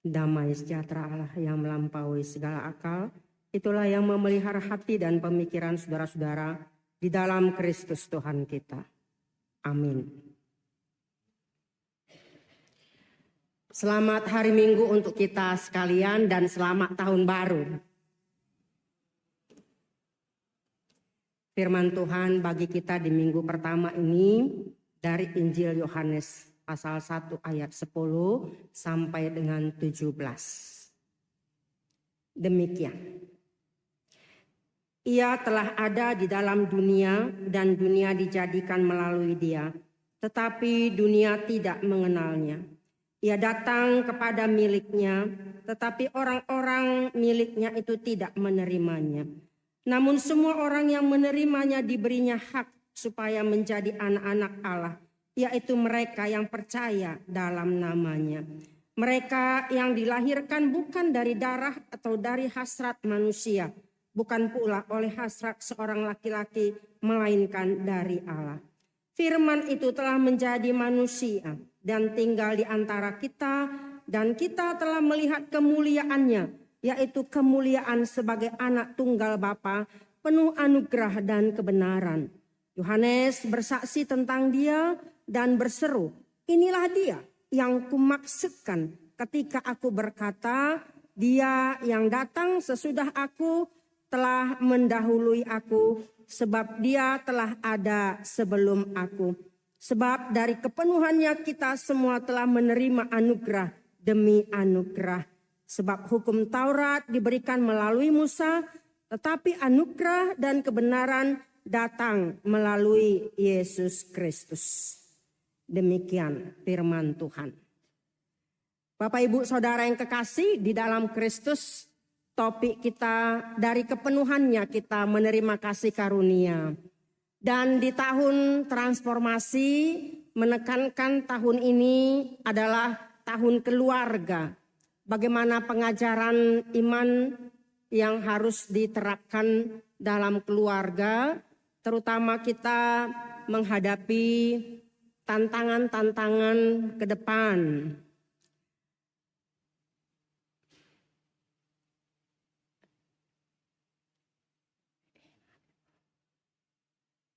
Damai sejahtera Allah yang melampaui segala akal, itulah yang memelihara hati dan pemikiran saudara-saudara di dalam Kristus Tuhan kita. Amin. Selamat hari Minggu untuk kita sekalian dan selamat tahun baru. Firman Tuhan bagi kita di minggu pertama ini dari Injil Yohanes pasal 1 ayat 10 sampai dengan 17. Demikian. Ia telah ada di dalam dunia dan dunia dijadikan melalui Dia, tetapi dunia tidak mengenalnya. Ia datang kepada miliknya, tetapi orang-orang miliknya itu tidak menerimanya. Namun semua orang yang menerimanya diberinya hak supaya menjadi anak-anak Allah, yaitu mereka yang percaya dalam namanya. Mereka yang dilahirkan bukan dari darah atau dari hasrat manusia, bukan pula oleh hasrat seorang laki-laki, melainkan dari Allah. Firman itu telah menjadi manusia dan tinggal di antara kita, dan kita telah melihat kemuliaannya, yaitu kemuliaan sebagai anak tunggal Bapa, penuh anugerah dan kebenaran. Yohanes bersaksi tentang Dia dan berseru, inilah Dia yang kumaksudkan ketika aku berkata, Dia yang datang sesudah aku telah mendahului aku, sebab Dia telah ada sebelum aku. Sebab dari kepenuhannya kita semua telah menerima anugerah demi anugerah. Sebab hukum Taurat diberikan melalui Musa, tetapi anugerah dan kebenaran datang melalui Yesus Kristus. Demikian firman Tuhan. Bapak Ibu Saudara yang kekasih di dalam Kristus, topik kita dari kepenuhannya kita menerima kasih karunia. Dan di tahun transformasi menekankan tahun ini adalah tahun keluarga. Bagaimana pengajaran iman yang harus diterapkan dalam keluarga, terutama kita menghadapi tantangan-tantangan ke depan.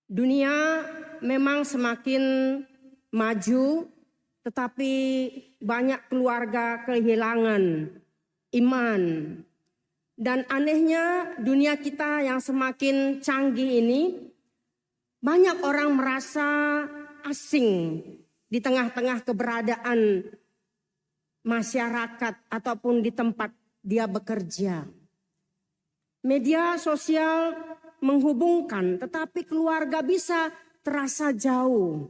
Dunia memang semakin maju, tetapi banyak keluarga kehilangan iman. Dan anehnya dunia kita yang semakin canggih ini, banyak orang merasa asing di tengah-tengah keberadaan masyarakat ataupun di tempat dia bekerja. Media sosial menghubungkan, tetapi keluarga bisa terasa jauh.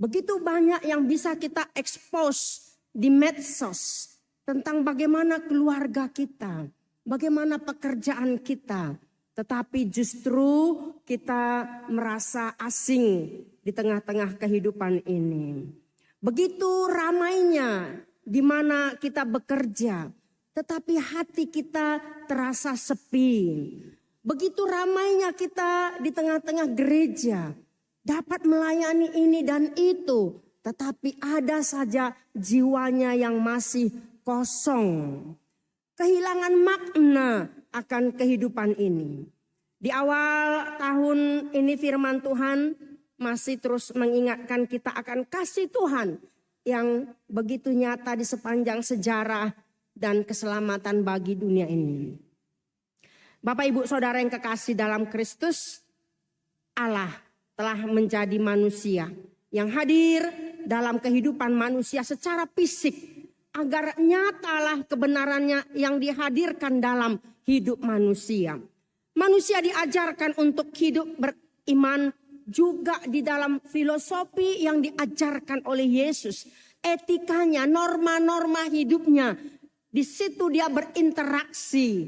Begitu banyak yang bisa kita expose di medsos tentang bagaimana keluarga kita, bagaimana pekerjaan kita. Tetapi justru kita merasa asing di tengah-tengah kehidupan ini. Begitu ramainya di mana kita bekerja, tetapi hati kita terasa sepi. Begitu ramainya kita di tengah-tengah gereja, dapat melayani ini dan itu, tetapi ada saja jiwanya yang masih kosong. Kehilangan makna akan kehidupan ini. Di awal tahun ini firman Tuhan masih terus mengingatkan kita akan kasih Tuhan yang begitu nyata di sepanjang sejarah dan keselamatan bagi dunia ini. Bapak Ibu Saudara yang kekasih dalam Kristus, Allah telah menjadi manusia yang hadir dalam kehidupan manusia secara fisik, agar nyatalah kebenarannya yang dihadirkan dalam hidup manusia. Manusia diajarkan untuk hidup beriman juga di dalam filosofi yang diajarkan oleh Yesus. Etikanya, norma-norma hidupnya. Di situ dia berinteraksi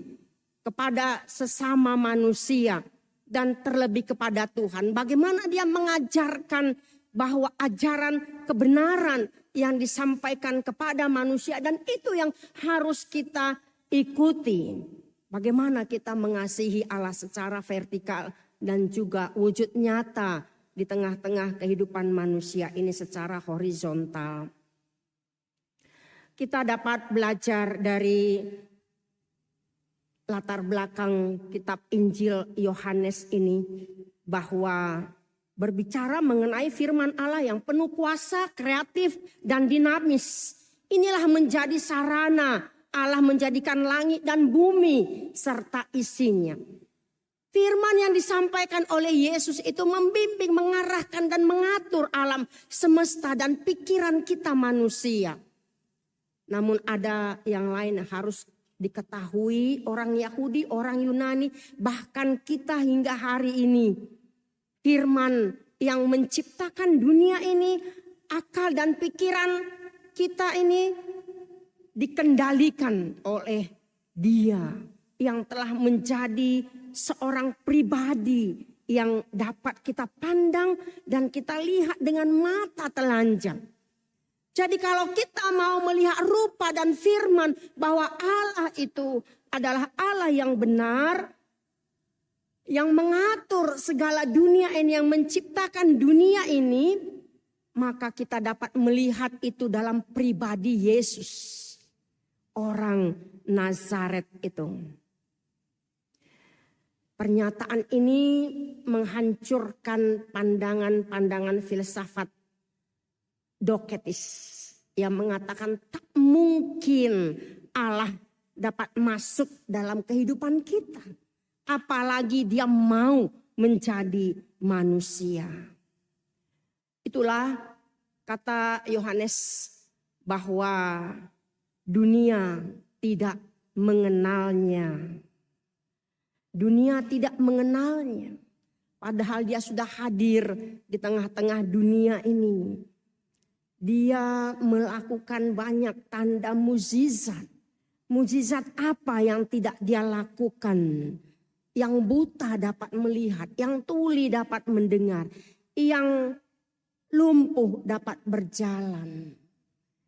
kepada sesama manusia dan terlebih kepada Tuhan. Bagaimana dia mengajarkan bahwa ajaran kebenaran yang disampaikan kepada manusia, dan itu yang harus kita ikuti. Bagaimana kita mengasihi Allah secara vertikal dan juga wujud nyata di tengah-tengah kehidupan manusia ini secara horizontal. Kita dapat belajar dari latar belakang kitab Injil Yohanes ini bahwa berbicara mengenai firman Allah yang penuh kuasa, kreatif, dan dinamis. Inilah menjadi sarana Allah menjadikan langit dan bumi serta isinya. Firman yang disampaikan oleh Yesus itu membimbing, mengarahkan, dan mengatur alam semesta dan pikiran kita manusia. Namun ada yang lain yang harus diketahui orang Yahudi, orang Yunani, bahkan kita hingga hari ini. Firman yang menciptakan dunia ini, akal dan pikiran kita ini dikendalikan oleh Dia yang telah menjadi seorang pribadi yang dapat kita pandang dan kita lihat dengan mata telanjang. Jadi kalau kita mau melihat rupa dan firman bahwa Allah itu adalah Allah yang benar, yang mengatur segala dunia ini, yang menciptakan dunia ini, maka kita dapat melihat itu dalam pribadi Yesus, orang Nazaret itu. Pernyataan ini menghancurkan pandangan-pandangan filsafat Doketis yang mengatakan tak mungkin Allah dapat masuk dalam kehidupan kita. Apalagi Dia mau menjadi manusia. Itulah kata Yohanes bahwa dunia tidak mengenalnya. Dunia tidak mengenalnya. Padahal Dia sudah hadir di tengah-tengah dunia ini. Dia melakukan banyak tanda mukjizat. Mukjizat apa yang tidak Dia lakukan? Yang buta dapat melihat, yang tuli dapat mendengar, yang lumpuh dapat berjalan.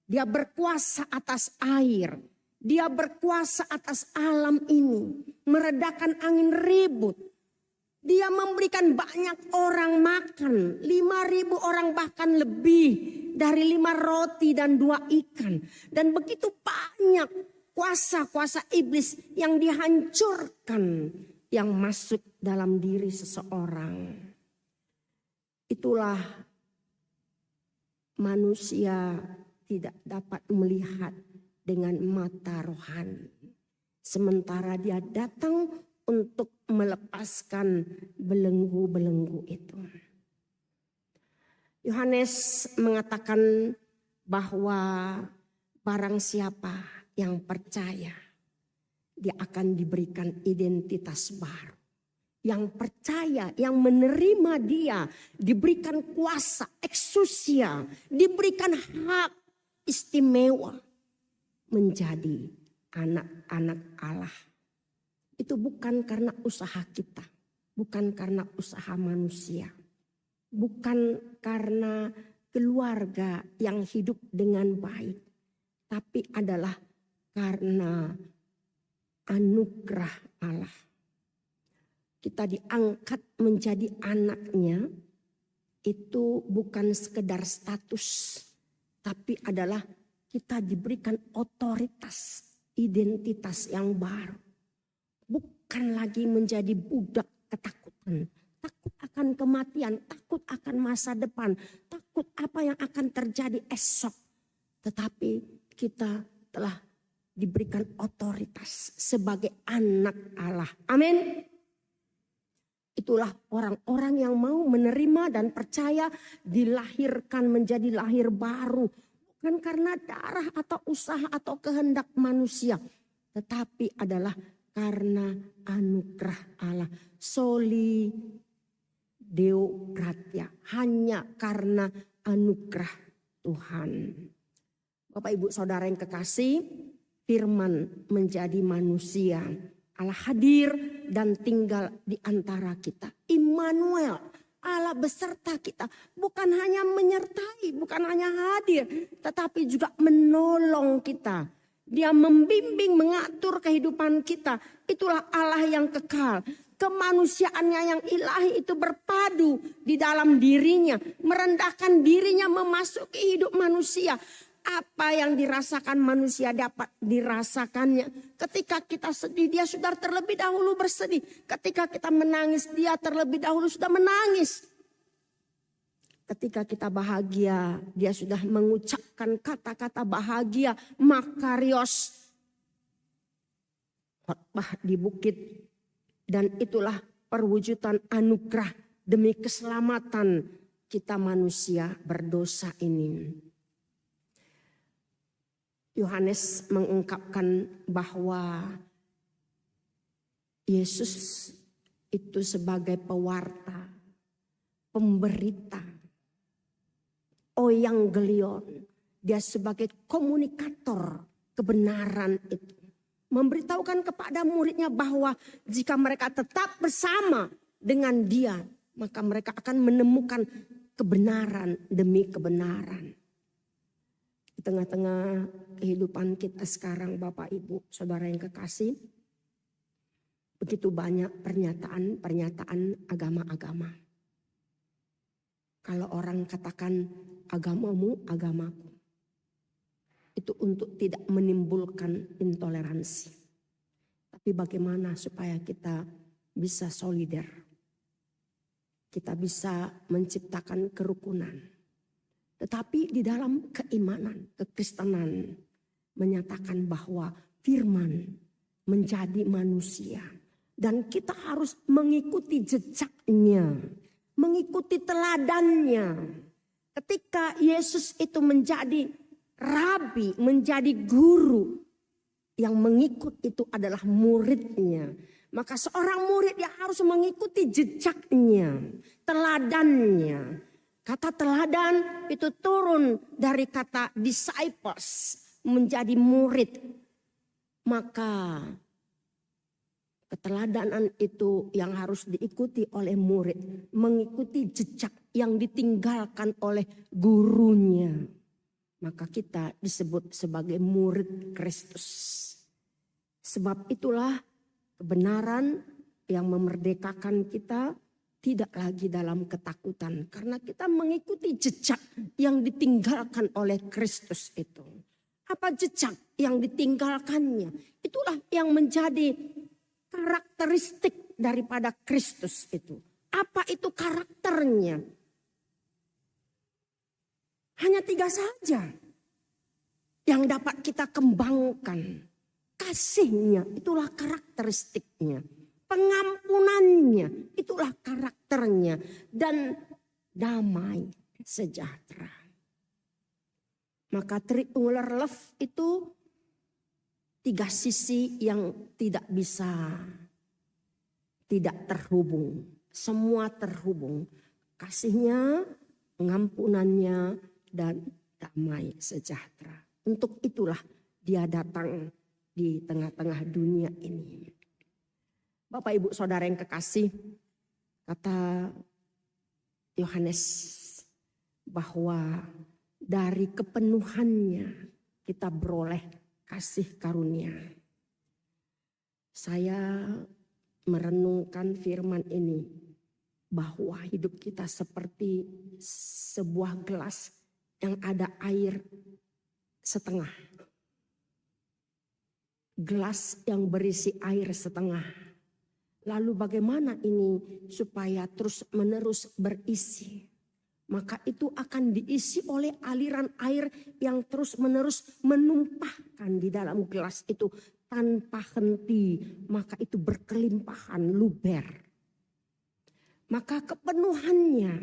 Dia berkuasa atas air. Dia berkuasa atas alam ini. Meredakan angin ribut. Dia memberikan banyak orang makan. 5.000 orang bahkan lebih dari 5 roti dan 2 ikan. Dan begitu banyak kuasa-kuasa iblis yang dihancurkan. Yang masuk dalam diri seseorang. Itulah manusia tidak dapat melihat dengan mata rohani. Sementara Dia datang untuk melepaskan belenggu-belenggu itu. Yohanes mengatakan bahwa barang siapa yang percaya, dia akan diberikan identitas baru. Yang percaya, yang menerima Dia, diberikan kuasa, eksusia, diberikan hak istimewa menjadi anak-anak Allah. Itu bukan karena usaha kita, bukan karena usaha manusia, bukan karena keluarga yang hidup dengan baik, tapi adalah karena anugerah Allah. Kita diangkat menjadi anaknya, itu bukan sekedar status, tapi adalah kita diberikan otoritas, identitas yang baru. Bukan lagi menjadi budak ketakutan, takut akan kematian, takut akan masa depan, takut apa yang akan terjadi esok. Tetapi kita telah diberikan otoritas sebagai anak Allah. Amin. Itulah orang-orang yang mau menerima dan percaya dilahirkan menjadi lahir baru. Bukan karena darah atau usaha atau kehendak manusia. Tetapi adalah karena anugerah Allah. Soli Deo gratia. Hanya karena anugerah Tuhan. Bapak Ibu Saudara yang kekasih, firman menjadi manusia. Allah hadir dan tinggal di antara kita. Immanuel, Allah beserta kita. Bukan hanya menyertai, bukan hanya hadir, tetapi juga menolong kita. Dia membimbing, mengatur kehidupan kita. Itulah Allah yang kekal. Kemanusiaannya yang ilahi itu berpadu di dalam dirinya. Merendahkan dirinya memasuki hidup manusia. Apa yang dirasakan manusia dapat dirasakannya. Ketika kita sedih, dia sudah terlebih dahulu bersedih. Ketika kita menangis, dia terlebih dahulu sudah menangis. Ketika kita bahagia, dia sudah mengucapkan kata-kata bahagia, makarios, khotbah di bukit. Dan itulah perwujudan anugerah demi keselamatan kita manusia berdosa ini. Yohanes mengungkapkan bahwa Yesus itu sebagai pewarta, pemberita, euangelion. Dia sebagai komunikator kebenaran itu. Memberitahukan kepada muridnya bahwa jika mereka tetap bersama dengan dia, maka mereka akan menemukan kebenaran demi kebenaran. Di tengah-tengah kehidupan kita sekarang, Bapak Ibu Saudara yang kekasih, begitu banyak pernyataan agama-agama. Kalau orang katakan agamamu, agamaku, itu untuk tidak menimbulkan intoleransi. Tapi bagaimana supaya kita bisa solider, kita bisa menciptakan kerukunan. Tetapi di dalam keimanan, kekristenan menyatakan bahwa firman menjadi manusia. Dan kita harus mengikuti jejaknya, mengikuti teladannya. Ketika Yesus itu menjadi rabi, menjadi guru, yang mengikut itu adalah muridnya. Maka seorang murid yang harus mengikuti jejaknya, teladannya. Kata teladan itu turun dari kata disciples, menjadi murid. Maka keteladanan itu yang harus diikuti oleh murid, mengikuti jejak yang ditinggalkan oleh gurunya. Maka kita disebut sebagai murid Kristus. Sebab itulah kebenaran yang memerdekakan kita tidak lagi dalam ketakutan. Karena kita mengikuti jejak yang ditinggalkan oleh Kristus itu. Apa jejak yang ditinggalkannya? Itulah yang menjadi karakteristik daripada Kristus itu. Apa itu karakternya? Hanya 3 saja yang dapat kita kembangkan. Kasihnya, itulah karakteristiknya. Pengampunannya, itulah karakternya. Dan damai sejahtera. Maka triangular love itu 3 sisi yang tidak bisa tidak terhubung. Semua terhubung. Kasihnya, pengampunannya, dan damai sejahtera. Untuk itulah dia datang di tengah-tengah dunia ini. Bapak Ibu Saudara yang kekasih, kata Yohanes bahwa dari kepenuhannya kita beroleh kasih karunia. Saya merenungkan firman ini bahwa hidup kita seperti sebuah gelas yang ada air setengah. Gelas yang berisi air setengah. Lalu bagaimana ini supaya terus menerus berisi? Maka itu akan diisi oleh aliran air yang terus menerus menumpahkan di dalam gelas itu tanpa henti. Maka itu berkelimpahan, luber. Maka kepenuhannya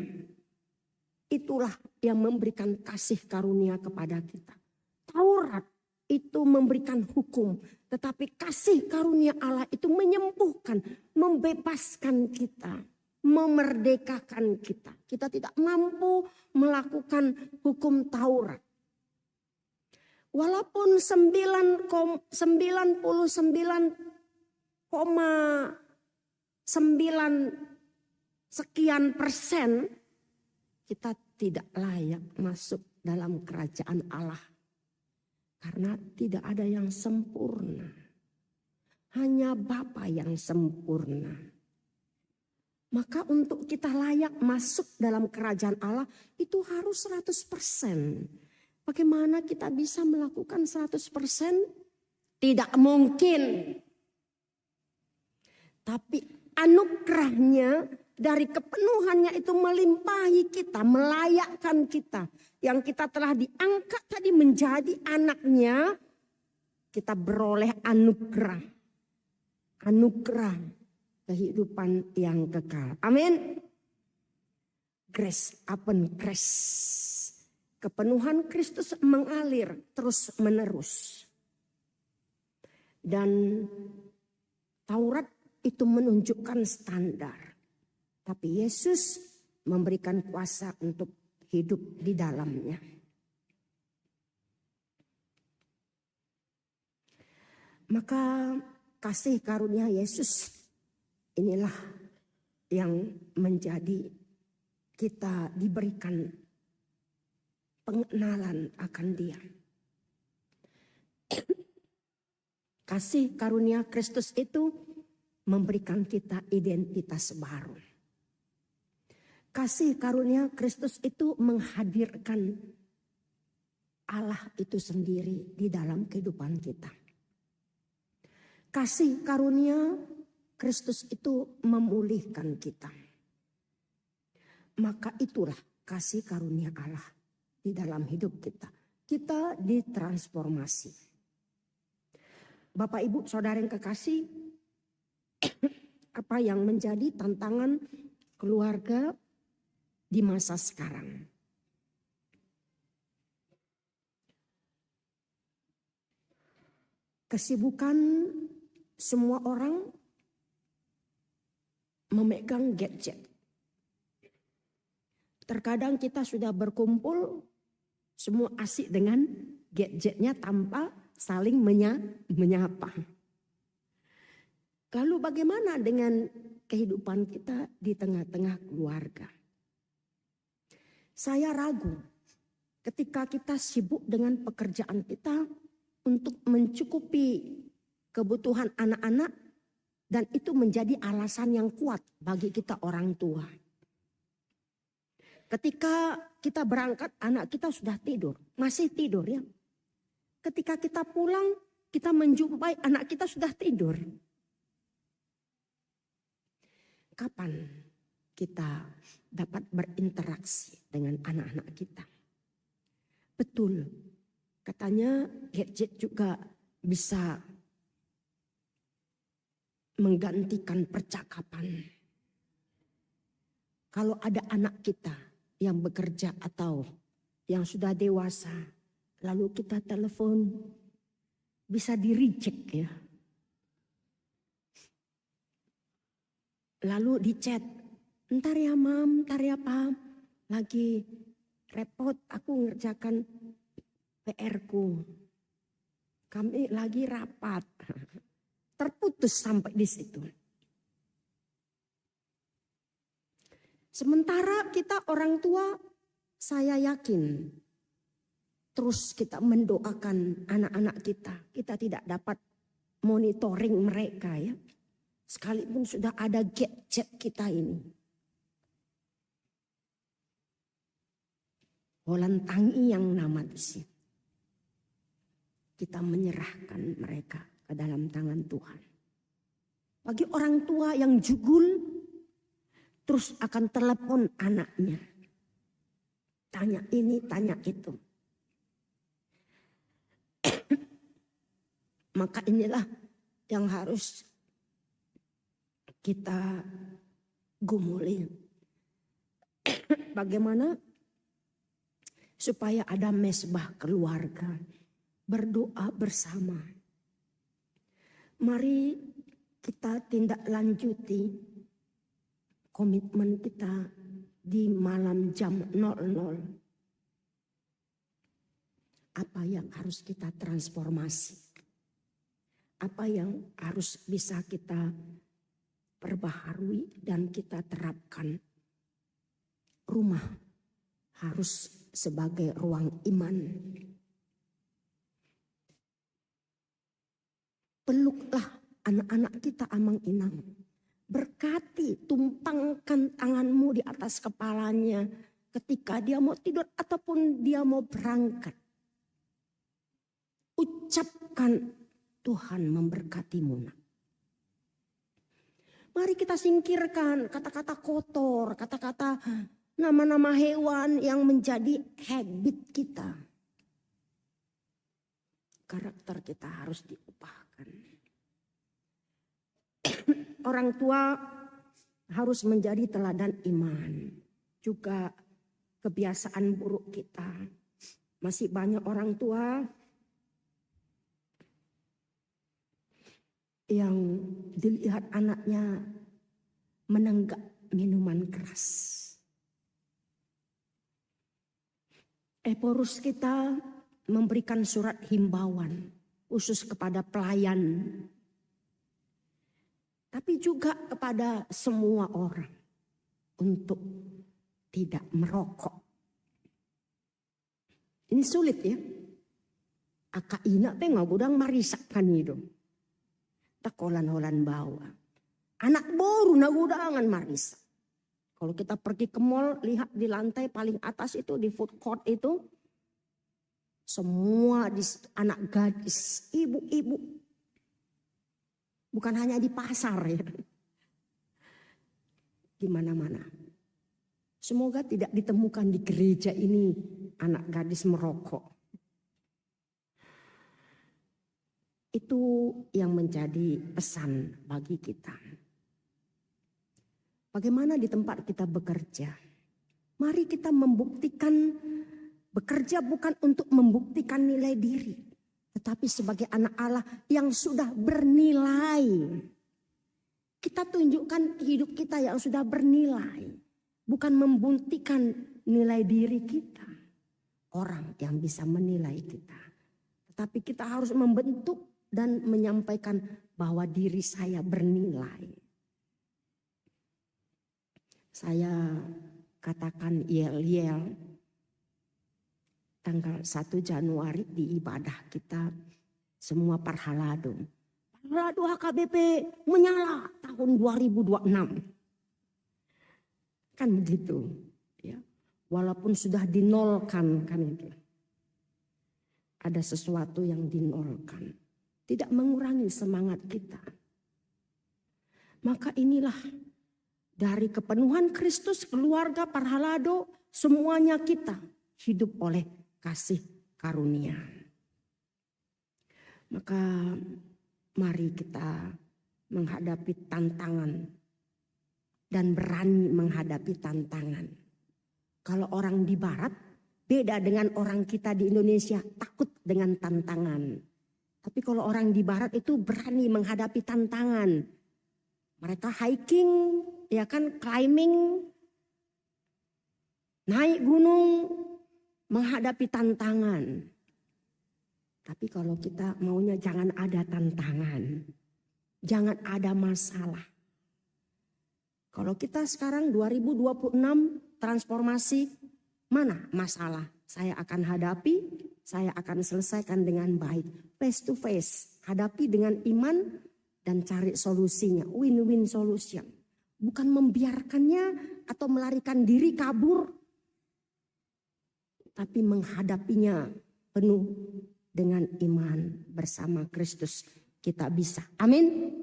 itulah yang memberikan kasih karunia kepada kita. Taurat itu memberikan hukum. Tetapi kasih karunia Allah itu menyembuhkan, membebaskan kita, memerdekakan kita. Kita tidak mampu melakukan hukum Taurat. Walaupun 99,9 sekian persen kita tidak layak masuk dalam kerajaan Allah. Karena tidak ada yang sempurna. Hanya Bapa yang sempurna. Maka untuk kita layak masuk dalam kerajaan Allah itu harus 100%. Bagaimana kita bisa melakukan 100%? Tidak mungkin. Tapi anugerahnya dari kepenuhannya itu melimpahi kita, melayakkan kita. Yang kita telah diangkat tadi menjadi anaknya, kita beroleh anugerah. Anugerah kehidupan yang kekal. Amin. Grace upon grace. Kepenuhan Kristus mengalir terus menerus. Dan Taurat itu menunjukkan standar. Tapi Yesus memberikan kuasa untuk hidup di dalamnya. Maka kasih karunia Yesus inilah yang menjadi kita diberikan pengenalan akan Dia. Kasih karunia Kristus itu memberikan kita identitas baru. Kasih karunia Kristus itu menghadirkan Allah itu sendiri di dalam kehidupan kita. Kasih karunia Kristus itu memulihkan kita. Maka itulah kasih karunia Allah di dalam hidup kita. Kita ditransformasi. Bapak Ibu Saudara yang kekasih, apa yang menjadi tantangan keluarga di masa sekarang? Kesibukan semua orang memegang gadget. Terkadang kita sudah berkumpul, semua asik dengan gadgetnya tanpa saling menyapa. Lalu bagaimana dengan kehidupan kita di tengah-tengah keluarga? Saya ragu ketika kita sibuk dengan pekerjaan kita untuk mencukupi kebutuhan anak-anak, dan itu menjadi alasan yang kuat bagi kita orang tua. Ketika kita berangkat, anak kita sudah tidur, masih tidur ya. Ketika kita pulang, kita menjumpai anak kita sudah tidur. Kapan kita dapat berinteraksi dengan anak-anak kita? Betul, katanya gadget juga bisa menggantikan percakapan. Kalau ada anak kita yang bekerja atau yang sudah dewasa, lalu kita telepon, bisa di-reject ya. Lalu di chat, ntar ya mam, ntar ya pam, lagi repot aku ngerjakan PR-ku. Kami lagi rapat. Terputus sampai di situ. Sementara kita orang tua, saya yakin terus kita mendoakan anak-anak kita. Kita tidak dapat monitoring mereka ya. Sekalipun sudah ada gadget kita ini. Holantangi yang nama sih. Kita menyerahkan mereka ke dalam tangan Tuhan. Bagi orang tua yang jugul, terus akan telepon anaknya. Tanya ini, tanya itu. Maka inilah yang harus kita gumuli. Bagaimana supaya ada mesbah keluarga, berdoa bersama. Mari kita tindak lanjuti komitmen kita di malam jam 00. Apa yang harus kita transformasi? Apa yang harus bisa kita perbaharui dan kita terapkan? Rumah harus sebagai ruang iman. Peluklah anak-anak kita amang-inang. Berkati, tumpangkan tanganmu di atas kepalanya ketika dia mau tidur ataupun dia mau berangkat. Ucapkan Tuhan memberkatimu. Mari kita singkirkan kata-kata kotor, kata-kata nama-nama hewan yang menjadi habit kita. Karakter kita harus diubahkan. Orang tua harus menjadi teladan iman. Juga kebiasaan buruk kita. Masih banyak orang tua yang dilihat anaknya menenggak minuman keras. Eporus kita memberikan surat himbauan khusus kepada pelayan, tapi juga kepada semua orang untuk tidak merokok. Ini sulit ya. Aka ina pe ngagudang marisakan itu. Takolan-holan bawa. Anak baru nagudangan marisak. Kalau kita pergi ke mall, lihat di lantai paling atas itu, di food court itu. Semua anak gadis, ibu-ibu. Bukan hanya di pasar ya. Di mana-mana. Semoga tidak ditemukan di gereja ini anak gadis merokok. Itu yang menjadi pesan bagi kita. Bagaimana di tempat kita bekerja? Mari kita membuktikan, bekerja bukan untuk membuktikan nilai diri. Tetapi sebagai anak Allah yang sudah bernilai. Kita tunjukkan hidup kita yang sudah bernilai. Bukan membuktikan nilai diri kita. Orang yang bisa menilai kita. Tetapi kita harus membentuk dan menyampaikan bahwa diri saya bernilai. Saya katakan yel-yel tanggal 1 Januari di ibadah kita semua parhalado. Parhalado HKBP menyala tahun 2026. Kan begitu ya. Walaupun sudah dinolkan kan itu. Ada sesuatu yang dinolkan. Tidak mengurangi semangat kita. Maka inilah dari kepenuhan Kristus, keluarga Parhalado, semuanya kita hidup oleh kasih karunia. Maka mari kita menghadapi tantangan dan berani menghadapi tantangan. Kalau orang di barat beda dengan orang kita di Indonesia, takut dengan tantangan. Tapi kalau orang di barat itu berani menghadapi tantangan. Mereka hiking, ya kan, climbing, naik gunung, menghadapi tantangan. Tapi kalau kita maunya jangan ada tantangan, jangan ada masalah. Kalau kita sekarang 2026 transformasi, mana masalah? Saya akan hadapi, saya akan selesaikan dengan baik. Face to face, hadapi dengan iman dan cari solusinya. Win-win solution. Bukan membiarkannya atau melarikan diri kabur. Tapi menghadapinya penuh dengan iman bersama Kristus. Kita bisa. Amin.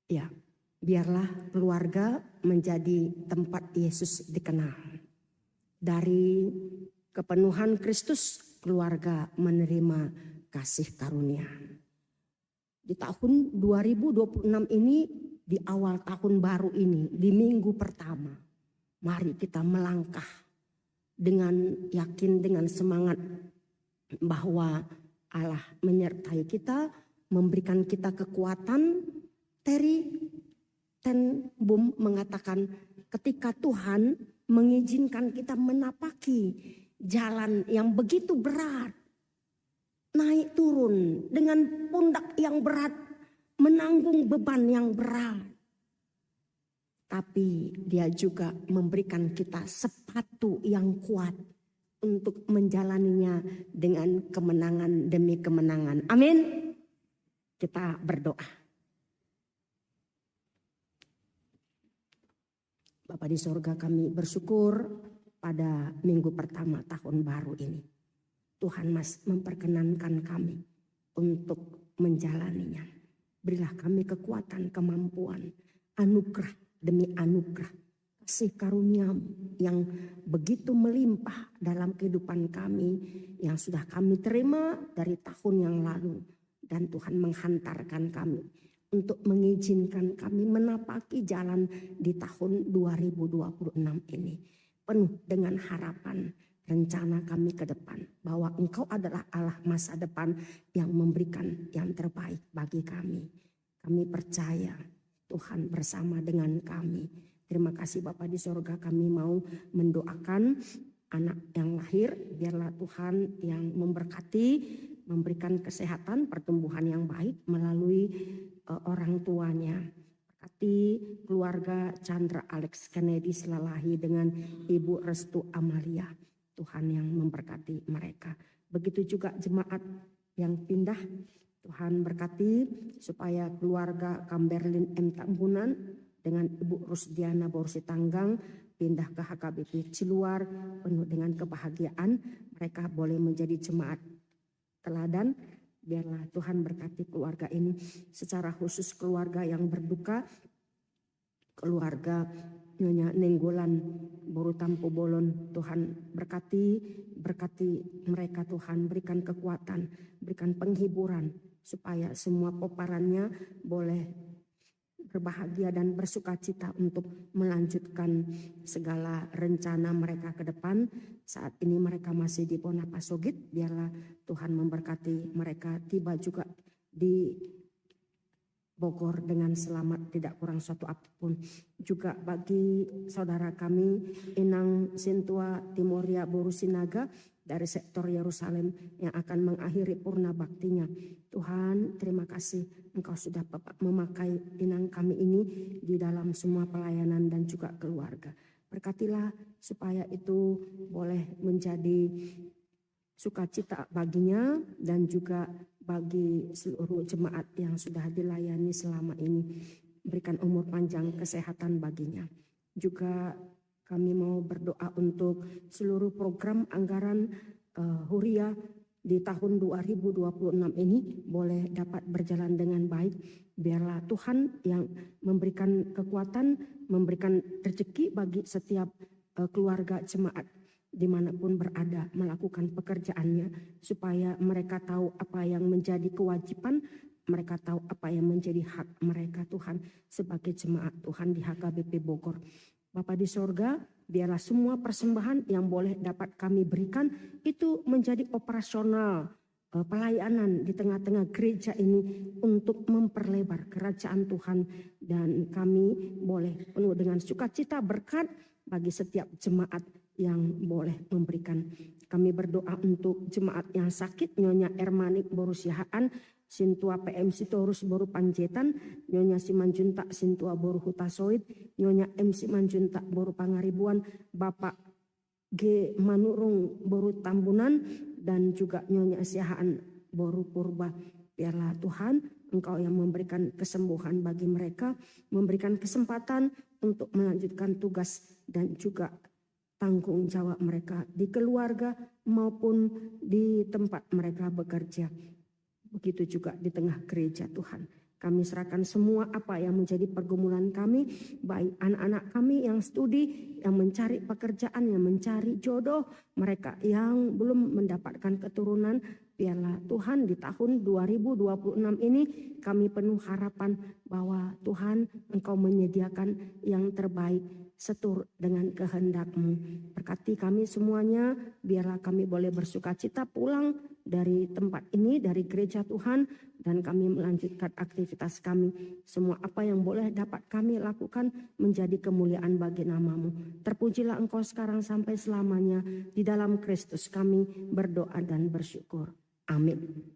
Ya, biarlah keluarga menjadi tempat Yesus dikenal. Dari kepenuhan Kristus, keluarga menerima kasih karunia. Di tahun 2026 ini, di awal tahun baru ini, di minggu pertama, mari kita melangkah dengan yakin, dengan semangat bahwa Allah menyertai kita, memberikan kita kekuatan. Terry ten Boom mengatakan ketika Tuhan mengizinkan kita menapaki jalan yang begitu berat, naik turun dengan pundak yang berat, menanggung beban yang berat. Tapi dia juga memberikan kita sepatu yang kuat untuk menjalaninya dengan kemenangan demi kemenangan. Amin. Kita berdoa. Bapa di sorga, kami bersyukur pada minggu pertama tahun baru ini. Tuhan memperkenankan kami untuk menjalaninya. Berilah kami kekuatan, kemampuan, anugerah demi anugerah, kasih karunia-Mu yang begitu melimpah dalam kehidupan kami yang sudah kami terima dari tahun yang lalu. Dan Tuhan menghantarkan kami untuk mengizinkan kami menapaki jalan di tahun 2026 ini. Penuh dengan harapan, rencana kami ke depan. Bahwa Engkau adalah Allah masa depan yang memberikan yang terbaik bagi kami. Kami percaya Tuhan bersama dengan kami. Terima kasih Bapa di sorga, kami mau mendoakan anak yang lahir. Biarlah Tuhan yang memberkati, memberikan kesehatan, pertumbuhan yang baik melalui orang tuanya. Berkati keluarga Chandra Alex Kennedy Selalahi dengan Ibu Restu Amalia. Tuhan yang memberkati mereka. Begitu juga jemaat yang pindah. Tuhan berkati supaya keluarga Kamberlin M. Tambunan dengan Ibu Rusdiana Borsi Tanggang pindah ke HKBP Ciluar penuh dengan kebahagiaan. Mereka boleh menjadi jemaat teladan. Biarlah Tuhan berkati keluarga ini, secara khusus keluarga yang berduka, keluarga Nyonya Nenggolan Boru Tampu Bolon. Tuhan berkati mereka. Tuhan berikan kekuatan, berikan penghiburan supaya semua peparannya boleh berbahagia dan bersukacita untuk melanjutkan segala rencana mereka ke depan. Saat ini mereka masih di Ponapasogit. Biarlah Tuhan memberkati mereka tiba juga di Bogor dengan selamat, tidak kurang suatu apapun. Juga bagi saudara kami Inang Sintua Timoria Boru Sinaga dari sektor Yerusalem yang akan mengakhiri purna baktinya. Tuhan, terima kasih Engkau sudah memakai Inang kami ini di dalam semua pelayanan dan juga keluarga. Berkatilah supaya itu boleh menjadi sukacita baginya dan juga bagi seluruh jemaat yang sudah dilayani selama ini. Berikan umur panjang kesehatan baginya. Juga kami mau berdoa untuk seluruh program anggaran Huria di tahun 2026 ini boleh dapat berjalan dengan baik. Biarlah Tuhan yang memberikan kekuatan, memberikan rezeki bagi setiap keluarga jemaat dimanapun berada melakukan pekerjaannya, supaya mereka tahu apa yang menjadi kewajiban, mereka tahu apa yang menjadi hak mereka Tuhan sebagai jemaat Tuhan di HKBP Bogor. Bapa di sorga, biarlah semua persembahan yang boleh dapat kami berikan itu menjadi operasional pelayanan di tengah-tengah gereja ini untuk memperlebar kerajaan Tuhan, dan kami boleh penuh dengan sukacita berkat bagi setiap jemaat yang boleh memberikan. Kami berdoa untuk jemaat yang sakit, Nyonya Ermanik Boru Sihaan, Sintua PM Sitorus Boru Panjetan, Nyonya Simanjuntak Sintua Boru Hutasoid, Nyonya M Simanjuntak Boru Pangaribuan, Bapak G Manurung Boru Tambunan, dan juga Nyonya Sihaan Boru Purba. Biarlah Tuhan Engkau yang memberikan kesembuhan bagi mereka, memberikan kesempatan untuk melanjutkan tugas dan juga tanggung jawab mereka di keluarga maupun di tempat mereka bekerja. Begitu juga di tengah gereja Tuhan. Kami serahkan semua apa yang menjadi pergumulan kami, baik anak-anak kami yang studi, yang mencari pekerjaan, yang mencari jodoh, mereka yang belum mendapatkan keturunan. Biarlah Tuhan di tahun 2026 ini kami penuh harapan bahwa Tuhan Engkau menyediakan yang terbaik setur dengan kehendak-Mu. Berkati kami semuanya, biarlah kami boleh bersukacita pulang dari tempat ini, dari gereja Tuhan, dan kami melanjutkan aktivitas kami. Semua apa yang boleh dapat kami lakukan menjadi kemuliaan bagi nama-Mu. Terpujilah Engkau sekarang sampai selamanya. Di dalam Kristus kami berdoa dan bersyukur. Amin.